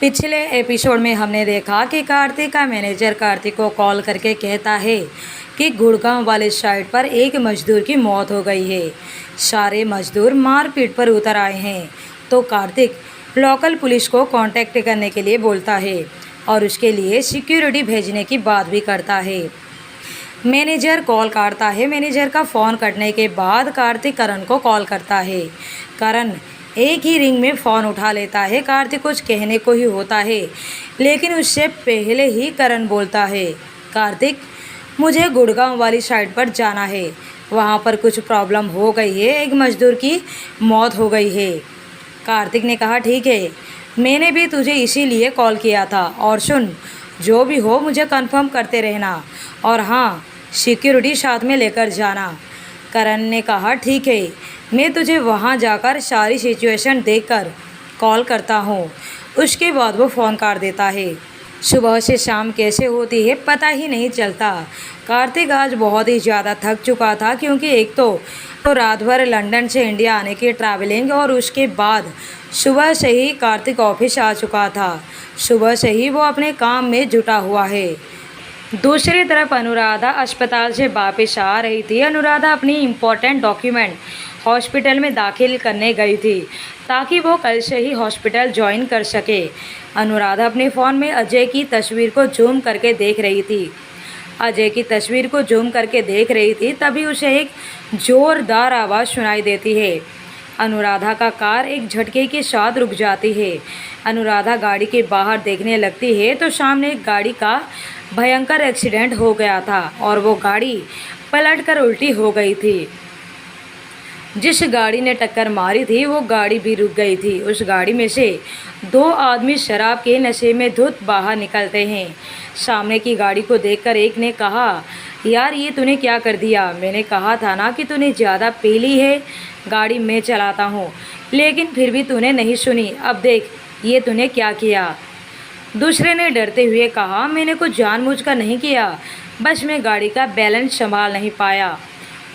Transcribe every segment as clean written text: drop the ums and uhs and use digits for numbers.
पिछले एपिसोड में हमने देखा कि कार्तिक का मैनेजर कार्तिक को कॉल करके कहता है कि गुड़गांव वाले साइट पर एक मजदूर की मौत हो गई है। सारे मजदूर मारपीट पर उतर आए हैं तो कार्तिक लोकल पुलिस को कांटेक्ट करने के लिए बोलता है और उसके लिए सिक्योरिटी भेजने की बात भी करता है। मैनेजर कॉल काटता है। मैनेजर का फ़ोन कटने के बाद कार्तिक करण को कॉल करता है। करण एक ही रिंग में फ़ोन उठा लेता है। कार्तिक कुछ कहने को ही होता है लेकिन उससे पहले ही करण बोलता है, कार्तिक मुझे गुड़गांव वाली साइट पर जाना है, वहाँ पर कुछ प्रॉब्लम हो गई है, एक मज़दूर की मौत हो गई है। कार्तिक ने कहा ठीक है, मैंने भी तुझे इसीलिए कॉल किया था और सुन, जो भी हो मुझे कंफर्म करते रहना और हाँ, सिक्योरिटी साथ में लेकर जाना। करण ने कहा ठीक है, मैं तुझे वहाँ जाकर सारी सिचुएशन देखकर कॉल करता हूँ। उसके बाद वो फ़ोन काट देता है। सुबह से शाम कैसे होती है पता ही नहीं चलता। कार्तिक आज बहुत ही ज़्यादा थक चुका था क्योंकि एक तो रात भर लंदन से इंडिया आने की ट्रैवलिंग और उसके बाद सुबह से ही कार्तिक ऑफिस आ चुका था। सुबह से ही वो अपने काम में जुटा हुआ है। दूसरी तरफ अनुराधा अस्पताल से वापस आ रही थी। अनुराधा अपनी इम्पोर्टेंट डॉक्यूमेंट हॉस्पिटल में दाखिल करने गई थी ताकि वो कल से ही हॉस्पिटल ज्वाइन कर सके। अनुराधा अपने फ़ोन में अजय की तस्वीर को जूम करके देख रही थी। अजय की तस्वीर को जूम करके देख रही थी तभी उसे एक ज़ोरदार आवाज़ सुनाई देती है। अनुराधा का कार एक झटके के साथ रुक जाती है। अनुराधा गाड़ी के बाहर देखने लगती है तो सामने एक गाड़ी का भयंकर एक्सीडेंट हो गया था और वो गाड़ी पलटकर उल्टी हो गई थी। जिस गाड़ी ने टक्कर मारी थी वो गाड़ी भी रुक गई थी। उस गाड़ी में से दो आदमी शराब के नशे में धुत बाहर निकलते हैं। सामने की गाड़ी को देखकर एक ने कहा, यार ये तूने क्या कर दिया? मैंने कहा था ना कि तूने ज़्यादा पी ली है, गाड़ी मैं चलाता हूँ, लेकिन फिर भी तूने नहीं सुनी। अब देख ये तूने क्या किया। दूसरे ने डरते हुए कहा, मैंने कुछ जानबूझकर नहीं किया, बस मैं गाड़ी का बैलेंस संभाल नहीं पाया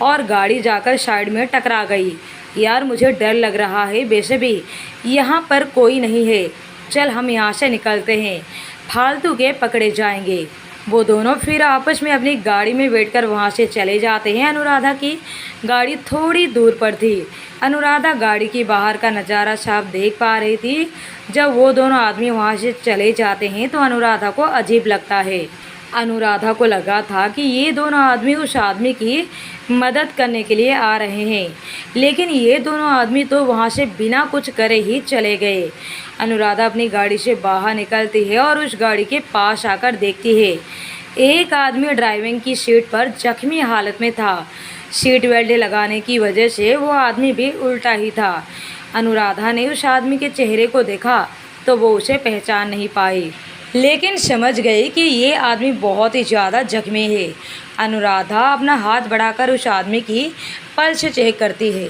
और गाड़ी जाकर साइड में टकरा गई। यार मुझे डर लग रहा है, वैसे भी यहाँ पर कोई नहीं है, चल हम यहाँ से निकलते हैं, फालतू के पकड़े जाएंगे। वो दोनों फिर आपस में अपनी गाड़ी में बैठकर वहाँ से चले जाते हैं। अनुराधा की गाड़ी थोड़ी दूर पर थी। अनुराधा गाड़ी के बाहर का नज़ारा साफ देख पा रही थी। जब वो दोनों आदमी वहाँ से चले जाते हैं तो अनुराधा को अजीब लगता है। अनुराधा को लगा था कि ये दोनों आदमी उस आदमी की मदद करने के लिए आ रहे हैं, लेकिन ये दोनों आदमी तो वहाँ से बिना कुछ करे ही चले गए। अनुराधा अपनी गाड़ी से बाहर निकलती है और उस गाड़ी के पास आकर देखती है एक आदमी ड्राइविंग की सीट पर जख्मी हालत में था। सीट बेल्ट लगाने की वजह से वो आदमी भी उल्टा ही था। अनुराधा ने उस आदमी के चेहरे को देखा तो वो उसे पहचान नहीं पाई, लेकिन समझ गई कि ये आदमी बहुत ही ज़्यादा जख्मी है। अनुराधा अपना हाथ बढ़ाकर उस आदमी की पल्स चेक करती है।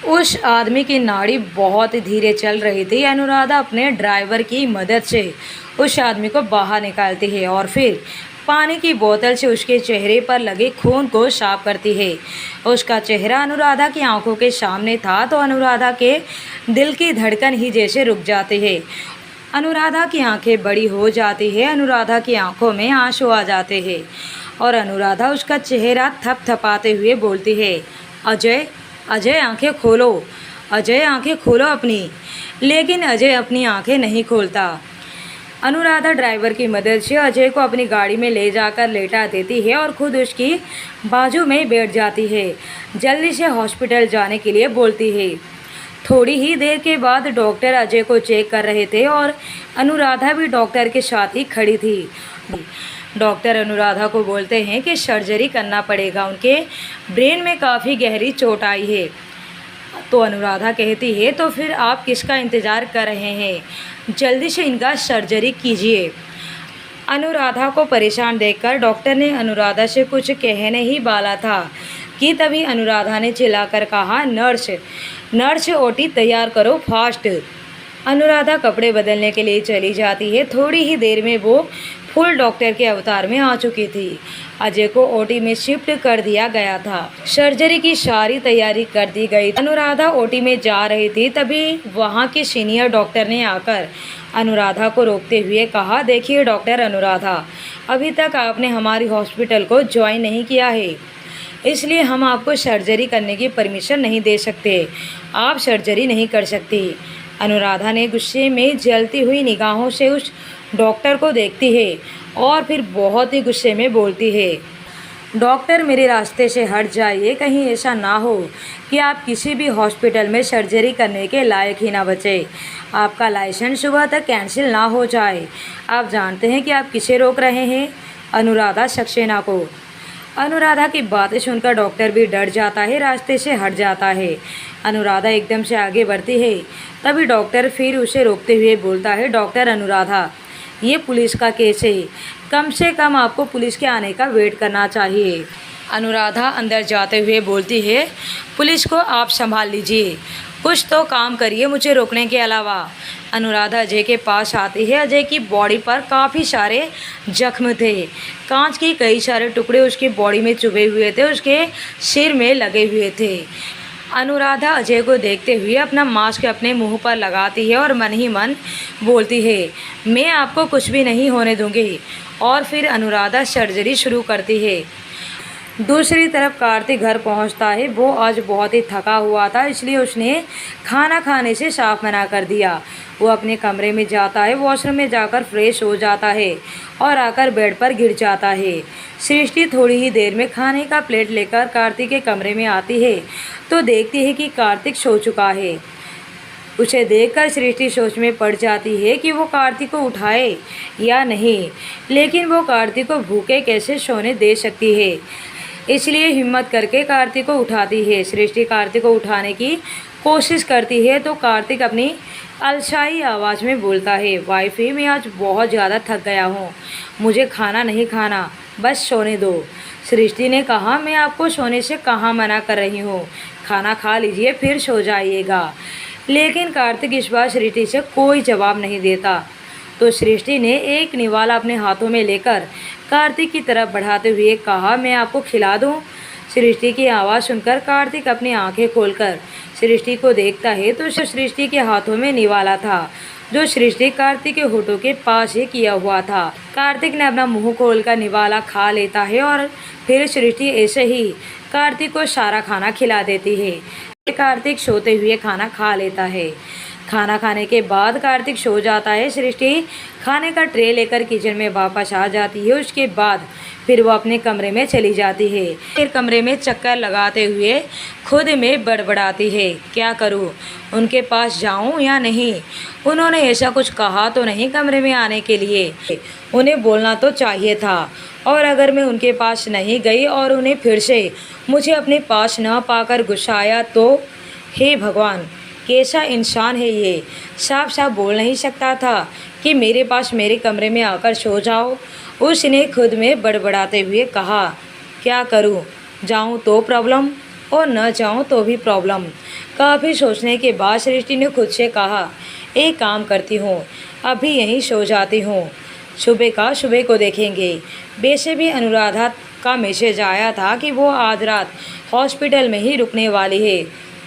उस आदमी की नाड़ी बहुत धीरे चल रही थी। अनुराधा अपने ड्राइवर की मदद से उस आदमी को बाहर निकालती है और फिर पानी की बोतल से उसके चेहरे पर लगे खून को साफ करती है। उसका चेहरा अनुराधा की आंखों के सामने था तो अनुराधा के दिल की धड़कन ही जैसे रुक जाती है। अनुराधा की आंखें बड़ी हो जाती है। अनुराधा की आंखों में आंसू आ जाते हैं और अनुराधा उसका चेहरा थपथपाते हुए बोलती है, अजय, अजय आंखें खोलो, अजय आंखें खोलो अपनी। लेकिन अजय अपनी आंखें नहीं खोलता। अनुराधा ड्राइवर की मदद से अजय को अपनी गाड़ी में ले जाकर लेटा देती है और खुद उसकी बाजू में बैठ जाती है। जल्दी से हॉस्पिटल जाने के लिए बोलती है। थोड़ी ही देर के बाद डॉक्टर अजय को चेक कर रहे थे और अनुराधा भी डॉक्टर के साथ ही खड़ी थी। डॉक्टर अनुराधा को बोलते हैं कि सर्जरी करना पड़ेगा, उनके ब्रेन में काफ़ी गहरी चोट आई है। तो अनुराधा कहती है, तो फिर आप किसका इंतज़ार कर रहे हैं, जल्दी से इनका सर्जरी कीजिए। अनुराधा को परेशान देखकर डॉक्टर ने अनुराधा से कुछ कहने ही वाला था कि तभी अनुराधा ने चिल्लाकर कहा, नर्स, नर्स ओटी तैयार करो फास्ट। अनुराधा कपड़े बदलने के लिए चली जाती है। थोड़ी ही देर में वो फुल डॉक्टर के अवतार में आ चुकी थी। अजय को ओटी में शिफ्ट कर दिया गया था। सर्जरी की सारी तैयारी कर दी गई। अनुराधा ओटी में जा रही थी तभी वहाँ के सीनियर डॉक्टर ने आकर अनुराधा को रोकते हुए कहा, देखिए डॉक्टर अनुराधा, अभी तक आपने हमारी हॉस्पिटल को ज्वाइन नहीं किया है, इसलिए हम आपको सर्जरी करने की परमिशन नहीं दे सकते। आप सर्जरी नहीं कर सकती। अनुराधा ने गुस्से में जलती हुई निगाहों से उस डॉक्टर को देखती है और फिर बहुत ही गुस्से में बोलती है, डॉक्टर मेरे रास्ते से हट जाइए, कहीं ऐसा ना हो कि आप किसी भी हॉस्पिटल में सर्जरी करने के लायक ही ना बचे, आपका लाइसेंस सुबह तक कैंसिल ना हो जाए। आप जानते हैं कि आप किसे रोक रहे हैं? अनुराधा सक्सेना को। अनुराधा की बातें सुनकर डॉक्टर भी डर जाता है, रास्ते से हट जाता है। अनुराधा एकदम से आगे बढ़ती है, तभी डॉक्टर फिर उसे रोकते हुए बोलता है, डॉक्टर अनुराधा, ये पुलिस का केस है, कम से कम आपको पुलिस के आने का वेट करना चाहिए। अनुराधा अंदर जाते हुए बोलती है, पुलिस को आप संभाल लीजिए, कुछ तो काम करिए मुझे रोकने के अलावा। अनुराधा अजय के पास आती है। अजय की बॉडी पर काफ़ी सारे जख्म थे, कांच के कई सारे टुकड़े उसकी बॉडी में चुभे हुए थे, उसके सिर में लगे हुए थे। अनुराधा अजय को देखते हुए अपना मास्क अपने मुंह पर लगाती है और मन ही मन बोलती है, मैं आपको कुछ भी नहीं होने दूंगी। और फिर अनुराधा सर्जरी शुरू करती है। दूसरी तरफ कार्तिक घर पहुंचता है। वो आज बहुत ही थका हुआ था, इसलिए उसने खाना खाने से साफ मना कर दिया। वो अपने कमरे में जाता है, वॉशरूम में जाकर फ्रेश हो जाता है और आकर बेड पर गिर जाता है। सृष्टि थोड़ी ही देर में खाने का प्लेट लेकर कार्तिक के कमरे में आती है तो देखती है कि कार्तिक सो चुका है। उसे देखकर सृष्टि सोच में पड़ जाती है कि वो कार्तिक को उठाए या नहीं, लेकिन वो कार्तिक को भूखे कैसे सोने दे सकती है, इसलिए हिम्मत करके कार्तिक को उठाती है। सृष्टि कार्तिक को उठाने की कोशिश करती है तो कार्तिक अपनी अलसाई आवाज़ में बोलता है, वाइफी मैं आज बहुत ज़्यादा थक गया हूँ, मुझे खाना नहीं खाना, बस सोने दो। सृष्टि ने कहा, मैं आपको सोने से कहाँ मना कर रही हूँ, खाना खा लीजिए फिर सो जाइएगा। लेकिन कार्तिक इस बार सृष्टि से कोई जवाब नहीं देता। तो सृष्टि ने एक निवाला अपने हाथों में लेकर कार्तिक की तरफ बढ़ाते हुए कहा, मैं आपको खिला दूँ। सृष्टि की आवाज़ सुनकर कार्तिक अपनी आंखें खोलकर सृष्टि को देखता है तो सृष्टि के हाथों में निवाला था, जो सृष्टि कार्तिक के होठों के पास ही किया हुआ था। कार्तिक ने अपना मुंह खोलकर निवाला खा लेता है और फिर सृष्टि ऐसे ही कार्तिक को सारा खाना खिला देती है। कार्तिक सोते हुए खाना खा लेता है। खाना खाने के बाद कार्तिक सो जाता है। सृष्टि खाने का ट्रे लेकर किचन में वापस आ जाती है। उसके बाद फिर वो अपने कमरे में चली जाती है। फिर कमरे में चक्कर लगाते हुए खुद में बड़बड़ाती है, क्या करूँ, उनके पास जाऊँ या नहीं? उन्होंने ऐसा कुछ कहा तो नहीं कमरे में आने के लिए, उन्हें बोलना तो चाहिए था। और अगर मैं उनके पास नहीं गई और उन्हें फिर से मुझे अपने पास न पाकर गुस्सा आया तो हे भगवान, कैसा इंसान है ये, साफ साफ बोल नहीं सकता था कि मेरे पास मेरे कमरे में आकर सो जाओ। उसने खुद में बड़बड़ाते हुए कहा, क्या करूं, जाऊं तो प्रॉब्लम और न जाऊं तो भी प्रॉब्लम। काफ़ी सोचने के बाद सृष्टि ने खुद से कहा, एक काम करती हूँ, अभी यहीं सो जाती हूँ, सुबह का सुबह को देखेंगे। वैसे भी अनुराधा का मैसेज आया था कि वो आज रात हॉस्पिटल में ही रुकने वाली है,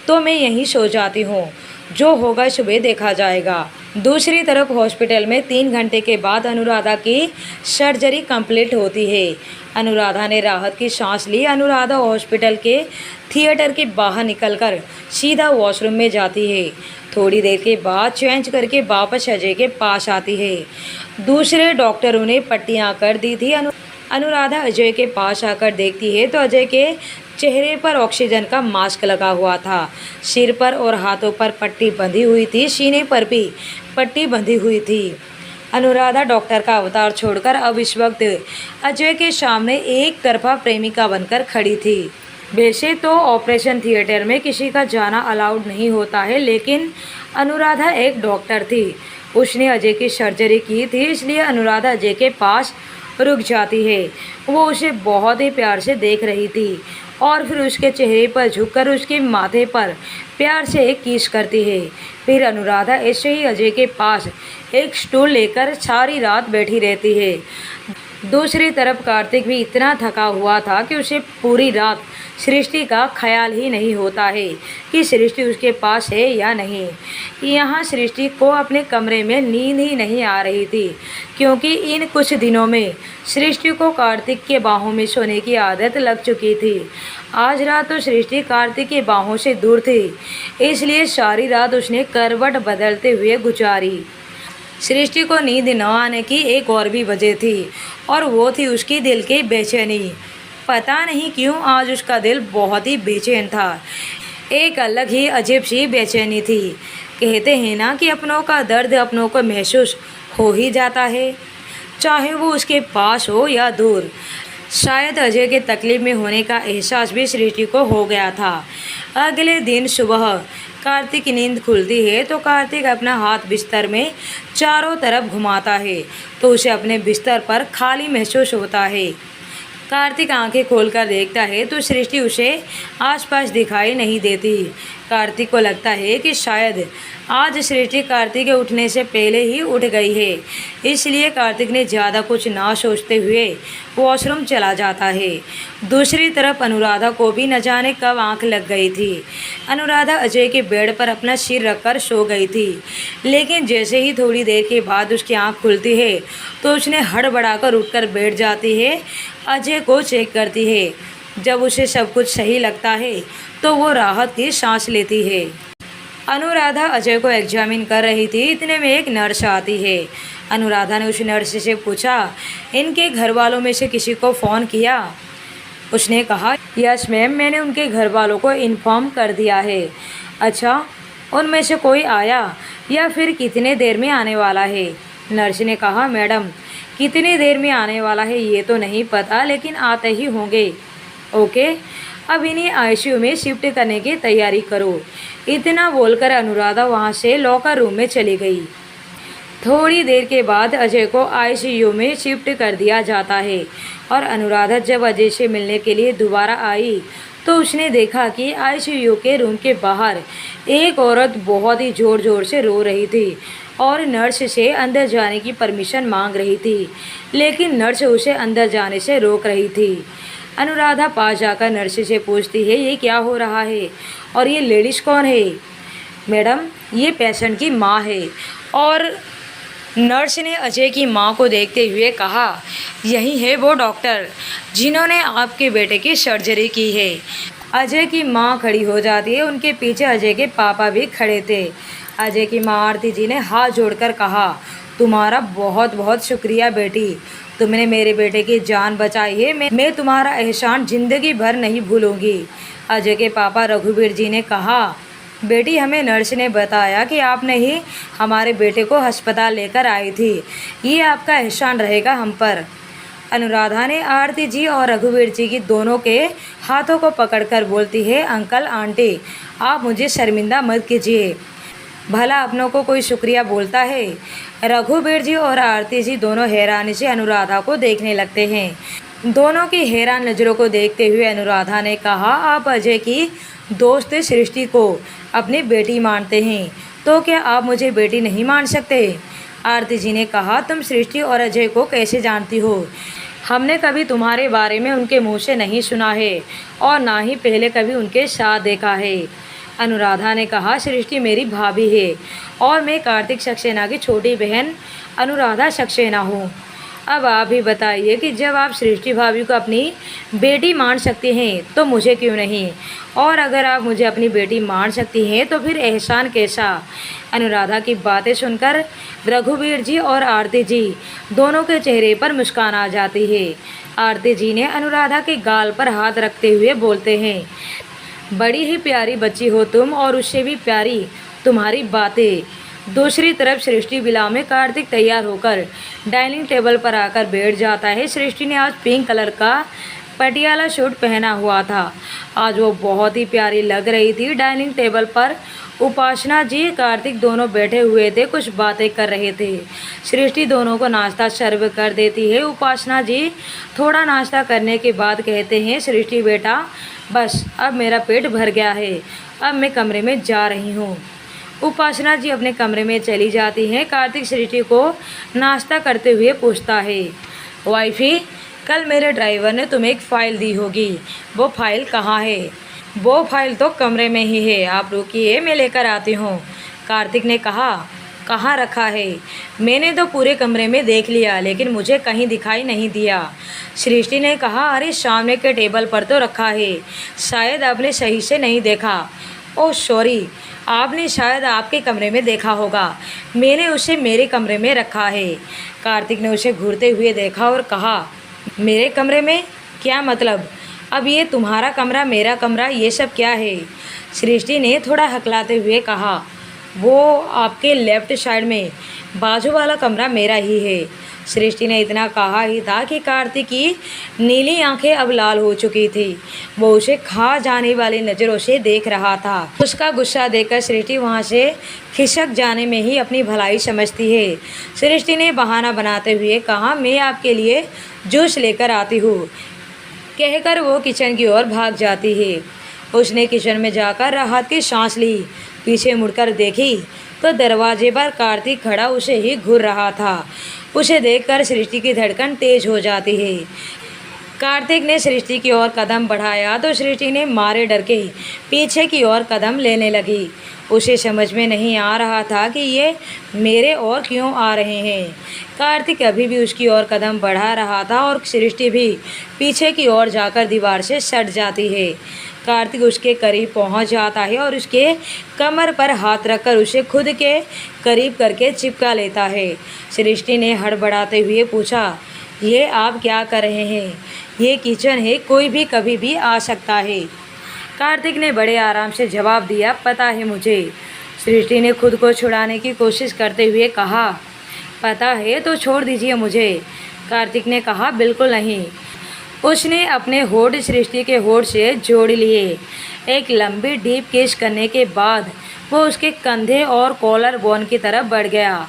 तो मैं यहीं सो जाती हूँ, जो होगा सुबह देखा जाएगा। दूसरी तरफ हॉस्पिटल में 3 घंटे के बाद अनुराधा की सर्जरी कंप्लीट होती है। अनुराधा ने राहत की सांस ली। अनुराधा हॉस्पिटल के थिएटर के बाहर निकलकर सीधा वॉशरूम में जाती है। थोड़ी देर के बाद चेंज करके वापस अजय के पास आती है। दूसरे डॉक्टरों ने पट्टियाँ कर दी थी। अनुराधा अजय के पास आकर देखती है तो अजय के चेहरे पर ऑक्सीजन का मास्क लगा हुआ था, सिर पर और हाथों पर पट्टी बंधी हुई थी, सीने पर भी पट्टी बंधी हुई थी। अनुराधा डॉक्टर का अवतार छोड़कर अब इस वक्त अजय के सामने एक तरफा प्रेमिका बनकर खड़ी थी। वैसे तो ऑपरेशन थिएटर में किसी का जाना अलाउड नहीं होता है, लेकिन अनुराधा एक डॉक्टर थी, उसने अजय की सर्जरी की थी, इसलिए अनुराधा अजय के पास रुक जाती है। वो उसे बहुत ही प्यार से देख रही थी और फिर उसके चेहरे पर झुककर उसके माथे पर प्यार से एक किस करती है। फिर अनुराधा ऐसे ही अजय के पास एक स्टूल लेकर सारी रात बैठी रहती है। दूसरी तरफ कार्तिक भी इतना थका हुआ था कि उसे पूरी रात सृष्टि का ख्याल ही नहीं होता है कि सृष्टि उसके पास है या नहीं। यहाँ सृष्टि को अपने कमरे में नींद ही नहीं आ रही थी, क्योंकि इन कुछ दिनों में सृष्टि को कार्तिक के बाहों में सोने की आदत लग चुकी थी। आज रात तो सृष्टि कार्तिक की बाहों से दूर थी, इसलिए सारी रात उसने करवट बदलते हुए गुजारी। सृष्टि को नींद न आने की एक और भी वजह थी, और वो थी उसकी दिल की बेचैनी। पता नहीं क्यों आज उसका दिल बहुत ही बेचैन था। एक अलग ही अजीब सी बेचैनी थी। कहते हैं ना कि अपनों का दर्द अपनों को महसूस हो ही जाता है, चाहे वो उसके पास हो या दूर। शायद अजय के तकलीफ में होने का एहसास भी सृष्टि को हो गया था। अगले दिन सुबह कार्तिक की नींद खुलती है तो कार्तिक अपना हाथ बिस्तर में चारों तरफ घुमाता है तो उसे अपने बिस्तर पर खाली महसूस होता है। कार्तिक आंखें खोलकर देखता है तो सृष्टि उसे आसपास दिखाई नहीं देती। कार्तिक को लगता है कि शायद आज सृष्टि कार्तिक के उठने से पहले ही उठ गई है, इसलिए कार्तिक ने ज़्यादा कुछ ना सोचते हुए वॉशरूम चला जाता है। दूसरी तरफ अनुराधा को भी न जाने कब आंख लग गई थी। अनुराधा अजय के बेड पर अपना सिर रखकर सो गई थी, लेकिन जैसे ही थोड़ी देर के बाद उसकी आंख खुलती है तो उसने हड़बड़ाकर उठकर बैठ जाती है। अजय को चेक करती है। जब उसे सब कुछ सही लगता है तो वो राहत की सांस लेती है। अनुराधा अजय को एग्जामिन कर रही थी, इतने में एक नर्स आती है। अनुराधा ने उस नर्स से पूछा, इनके घर वालों में से किसी को फ़ोन किया? उसने कहा, यस मैम, मैंने उनके घर वालों को इन्फॉर्म कर दिया है। अच्छा, उनमें से कोई आया या फिर कितने देर में आने वाला है? नर्स ने कहा, मैडम कितनी देर में आने वाला है ये तो नहीं पता, लेकिन आते ही होंगे। ओके, अब इन्हें आईसीयू में शिफ्ट करने की तैयारी करो। इतना बोलकर अनुराधा वहाँ से लॉकर रूम में चली गई। थोड़ी देर के बाद अजय को आईसीयू में शिफ्ट कर दिया जाता है और अनुराधा जब अजय से मिलने के लिए दोबारा आई तो उसने देखा कि आईसीयू के रूम के बाहर एक औरत बहुत ही ज़ोर ज़ोर से रो रही थी और नर्स से अंदर जाने की परमिशन मांग रही थी, लेकिन नर्स उसे अंदर जाने से रोक रही थी। अनुराधा पास जाकर नर्स से पूछती है, ये क्या हो रहा है और ये लेडीज़ कौन है? मैडम, ये पेशेंट की माँ है। और नर्स ने अजय की माँ को देखते हुए कहा, यही है वो डॉक्टर जिन्होंने आपके बेटे की सर्जरी की है। अजय की माँ खड़ी हो जाती है। उनके पीछे अजय के पापा भी खड़े थे। अजय की माँ आरती जी ने हाथ जोड़कर कहा, तुम्हारा बहुत बहुत शुक्रिया बेटी, तुमने मेरे बेटे की जान बचाई है। मैं तुम्हारा एहसान ज़िंदगी भर नहीं भूलूंगी। अजय के पापा रघुवीर जी ने कहा, बेटी, हमें नर्स ने बताया कि आपने ही हमारे बेटे को अस्पताल लेकर आई थी, ये आपका एहसान रहेगा हम पर। अनुराधा ने आरती जी और रघुवीर जी की दोनों के हाथों को पकड़कर बोलती है, अंकल आंटी, आप मुझे शर्मिंदा मत कीजिए, भला अपनों को कोई शुक्रिया बोलता है। रघुवीर जी और आरती जी दोनों हैरानी से अनुराधा को देखने लगते हैं। दोनों की हैरान नज़रों को देखते हुए अनुराधा ने कहा, आप अजय की दोस्त सृष्टि को अपनी बेटी मानते हैं, तो क्या आप मुझे बेटी नहीं मान सकते? आरती जी ने कहा, तुम सृष्टि और अजय को कैसे जानती हो? हमने कभी तुम्हारे बारे में उनके मुँह से नहीं सुना है और ना ही पहले कभी उनके साथ देखा है। अनुराधा ने कहा, सृष्टि मेरी भाभी है और मैं कार्तिक सक्सेना की छोटी बहन अनुराधा सक्सेना हूँ। अब आप ही बताइए कि जब आप सृष्टि भाभी को अपनी बेटी मान सकती हैं तो मुझे क्यों नहीं, और अगर आप मुझे अपनी बेटी मान सकती हैं तो फिर एहसान कैसा? अनुराधा की बातें सुनकर रघुवीर जी और आरती जी दोनों के चेहरे पर मुस्कान आ जाती है। आरती जी ने अनुराधा के गाल पर हाथ रखते हुए बोलते हैं, बड़ी ही प्यारी बच्ची हो तुम, और उससे भी प्यारी तुम्हारी बातें। दूसरी तरफ सृष्टि विला में कार्तिक तैयार होकर डाइनिंग टेबल पर आकर बैठ जाता है। सृष्टि ने आज पिंक कलर का पटियाला सूट पहना हुआ था। आज वो बहुत ही प्यारी लग रही थी। डाइनिंग टेबल पर उपासना जी कार्तिक दोनों बैठे हुए थे, कुछ बातें कर रहे थे। सृष्टि दोनों को नाश्ता सर्व कर देती है। उपासना जी थोड़ा नाश्ता करने के बाद कहते हैं, सृष्टि बेटा, बस अब मेरा पेट भर गया है, अब मैं कमरे में जा रही हूँ। उपासना जी अपने कमरे में चली जाती हैं। कार्तिक सृष्टि को नाश्ता करते हुए पूछता है, वाइफी, कल मेरे ड्राइवर ने तुम्हें एक फ़ाइल दी होगी, वो फ़ाइल कहाँ है? वो फ़ाइल तो कमरे में ही है, आप रुकिए मैं लेकर आती हूँ। कार्तिक ने कहा, कहाँ रखा है? मैंने तो पूरे कमरे में देख लिया लेकिन मुझे कहीं दिखाई नहीं दिया। सृष्टि ने कहा, अरे सामने के टेबल पर तो रखा है, शायद आपने सही से नहीं देखा। ओह सॉरी, आपने शायद आपके कमरे में देखा होगा, मैंने उसे मेरे कमरे में रखा है। कार्तिक ने उसे घूरते हुए देखा और कहा, मेरे कमरे में? क्या मतलब? अब ये तुम्हारा कमरा मेरा कमरा ये सब क्या है? सृष्टि ने थोड़ा हकलाते हुए कहा, वो आपके लेफ्ट साइड में बाजू वाला कमरा मेरा ही है। सृष्टि ने इतना कहा ही था कि कार्तिक की नीली आंखें अब लाल हो चुकी थी। वो उसे खा जाने वाली नज़रों से देख रहा था। उसका गुस्सा देखकर सृष्टि वहाँ से खिसक जाने में ही अपनी भलाई समझती है। सृष्टि ने बहाना बनाते हुए कहा, मैं आपके लिए जूस लेकर आती हूँ, कहकर वो किचन की ओर भाग जाती है। उसने किचन में जाकर राहत की सांस ली, पीछे मुड़कर देखी तो दरवाजे पर कार्तिक खड़ा उसे ही घूर रहा था। उसे देखकर सृष्टि की धड़कन तेज हो जाती है। कार्तिक ने सृष्टि की ओर कदम बढ़ाया तो सृष्टि ने मारे डर के पीछे की ओर कदम लेने लगी। उसे समझ में नहीं आ रहा था कि ये मेरे ओर क्यों आ रहे हैं। कार्तिक अभी भी उसकी ओर कदम बढ़ा रहा था और सृष्टि भी पीछे की ओर जाकर दीवार से सट जाती है। कार्तिक उसके करीब पहुंच जाता है और उसके कमर पर हाथ रखकर उसे खुद के करीब करके चिपका लेता है। सृष्टि ने हड़बड़ाते हुए पूछा, ये आप क्या कर रहे हैं? ये किचन है, कोई भी कभी भी आ सकता है। कार्तिक ने बड़े आराम से जवाब दिया, पता है मुझे। सृष्टि ने खुद को छुड़ाने की कोशिश करते हुए कहा, पता है तो छोड़ दीजिए मुझे। कार्तिक ने कहा, बिल्कुल नहीं। उसने अपने होठ सृष्टि के होठ से जोड़ लिए। एक लंबी डीप किस करने के बाद वो उसके कंधे और कॉलर बोन की तरफ बढ़ गया,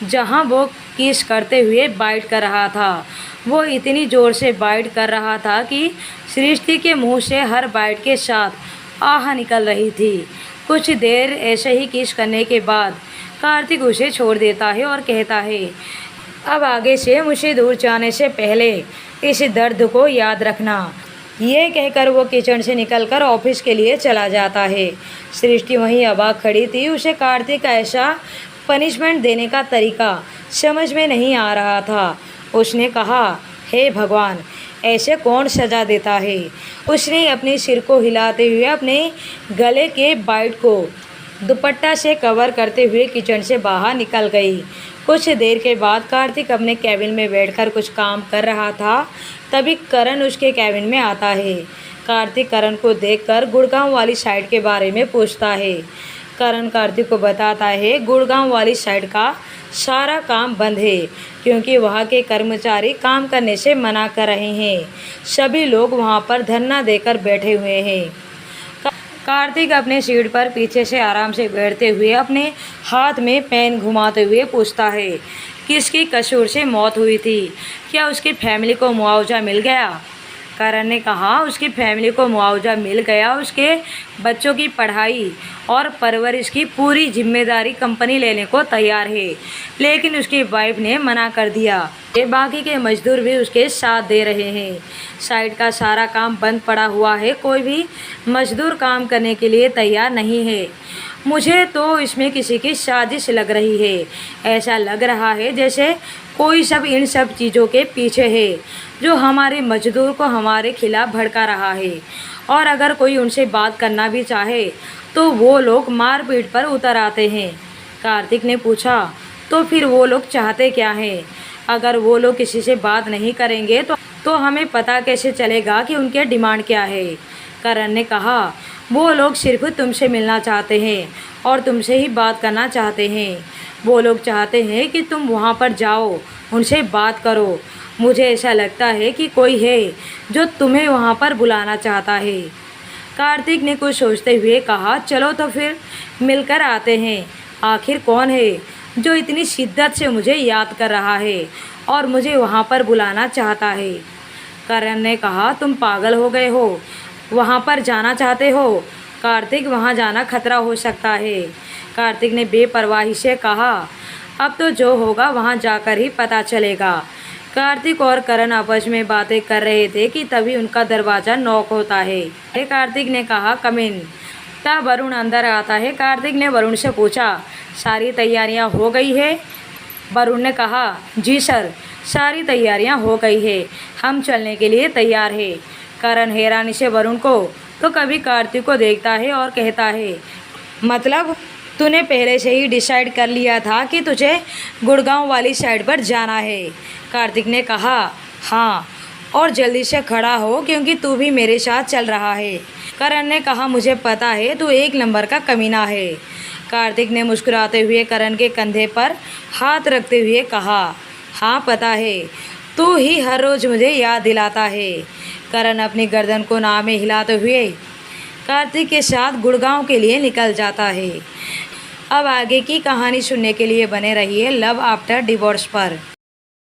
जहां वो किस करते हुए बाइट कर रहा था। वो इतनी ज़ोर से बाइट कर रहा था कि सृष्टि के मुंह से हर बाइट के साथ आह निकल रही थी। कुछ देर ऐसे ही किस करने के बाद कार्तिक उसे छोड़ देता है और कहता है, अब आगे से मुझे दूर जाने से पहले इस दर्द को याद रखना। ये कहकर वो किचन से निकलकर ऑफिस के लिए चला जाता है। सृष्टि वहीं अबाक खड़ी थी। उसे कार्तिक का ऐसा पनिशमेंट देने का तरीका समझ में नहीं आ रहा था। उसने कहा, हे भगवान, ऐसे कौन सज़ा देता है? उसने अपने सिर को हिलाते हुए अपने गले के बाइट को दुपट्टा से कवर करते हुए किचन से बाहर निकल गई। कुछ देर के बाद कार्तिक अपने कैबिन में बैठकर कुछ काम कर रहा था। तभी करण उसके कैबिन में आता है। कार्तिक करण को देखकर गुड़गांव वाली साइड के बारे में पूछता है। करण कार्तिक को बताता है, गुड़गांव वाली साइड का सारा काम बंद है क्योंकि वहाँ के कर्मचारी काम करने से मना कर रहे हैं। सभी लोग वहाँ पर धरना देकर बैठे हुए हैं। कार्तिक अपने सीट पर पीछे से आराम से बैठते हुए अपने हाथ में पेन घुमाते हुए पूछता है, किसकी कसूर से मौत हुई थी? क्या उसकी फैमिली को मुआवजा मिल गया? करण ने कहा, उसकी फैमिली को मुआवजा मिल गया। उसके बच्चों की पढ़ाई और परवरिश की पूरी जिम्मेदारी कंपनी लेने को तैयार है, लेकिन उसकी वाइफ ने मना कर दिया। बाकी के मजदूर भी उसके साथ दे रहे हैं। साइट का सारा काम बंद पड़ा हुआ है, कोई भी मजदूर काम करने के लिए तैयार नहीं है। मुझे तो इसमें किसी की साजिश लग रही है। ऐसा लग रहा है जैसे कोई सब इन सब चीज़ों के पीछे है, जो हमारे मजदूर को हमारे खिलाफ भड़का रहा है। और अगर कोई उनसे बात करना भी चाहे तो वो लोग मारपीट पर उतर आते हैं। कार्तिक ने पूछा, तो फिर वो लोग चाहते क्या हैं? अगर वो लोग किसी से बात नहीं करेंगे तो हमें पता कैसे चलेगा कि उनके डिमांड क्या है? करण ने कहा, वो लोग सिर्फ तुमसे मिलना चाहते हैं और तुमसे ही बात करना चाहते हैं। वो लोग चाहते हैं कि तुम वहाँ पर जाओ, उनसे बात करो। मुझे ऐसा लगता है कि कोई है जो तुम्हें वहाँ पर बुलाना चाहता है। कार्तिक ने कुछ सोचते हुए कहा, चलो तो फिर मिलकर आते हैं। आखिर कौन है जो इतनी शिद्दत से मुझे याद कर रहा है और मुझे वहाँ पर बुलाना चाहता है? करण ने कहा, तुम पागल हो गए हो? वहाँ पर जाना चाहते हो? कार्तिक, वहाँ जाना खतरा हो सकता है। कार्तिक ने बेपरवाही से कहा, अब तो जो होगा वहाँ जाकर ही पता चलेगा। कार्तिक और करण आपस में बातें कर रहे थे कि तभी उनका दरवाज़ा नॉक होता है। कार्तिक ने कहा, कम इन। तब वरुण अंदर आता है। कार्तिक ने वरुण से पूछा, सारी तैयारियां हो गई है? वरुण ने कहा, जी सर, सारी तैयारियां हो गई है, हम चलने के लिए तैयार है। करण हैरानी से वरुण को तो कभी कार्तिक को देखता है और कहता है, मतलब तूने पहले से ही डिसाइड कर लिया था कि तुझे गुड़गांव वाली साइड पर जाना है? कार्तिक ने कहा, हाँ, और जल्दी से खड़ा हो क्योंकि तू भी मेरे साथ चल रहा है। करण ने कहा, मुझे पता है तू एक नंबर का कमीना है। कार्तिक ने मुस्कुराते हुए करण के कंधे पर हाथ रखते हुए कहा, हाँ पता है, तू ही हर रोज़ मुझे याद दिलाता है। करण अपनी गर्दन को नाव में हिलाते हुए कार्तिक के साथ गुड़गांव के लिए निकल जाता है। अब आगे की कहानी सुनने के लिए बने रहिए लव आफ्टर डिवोर्स पर।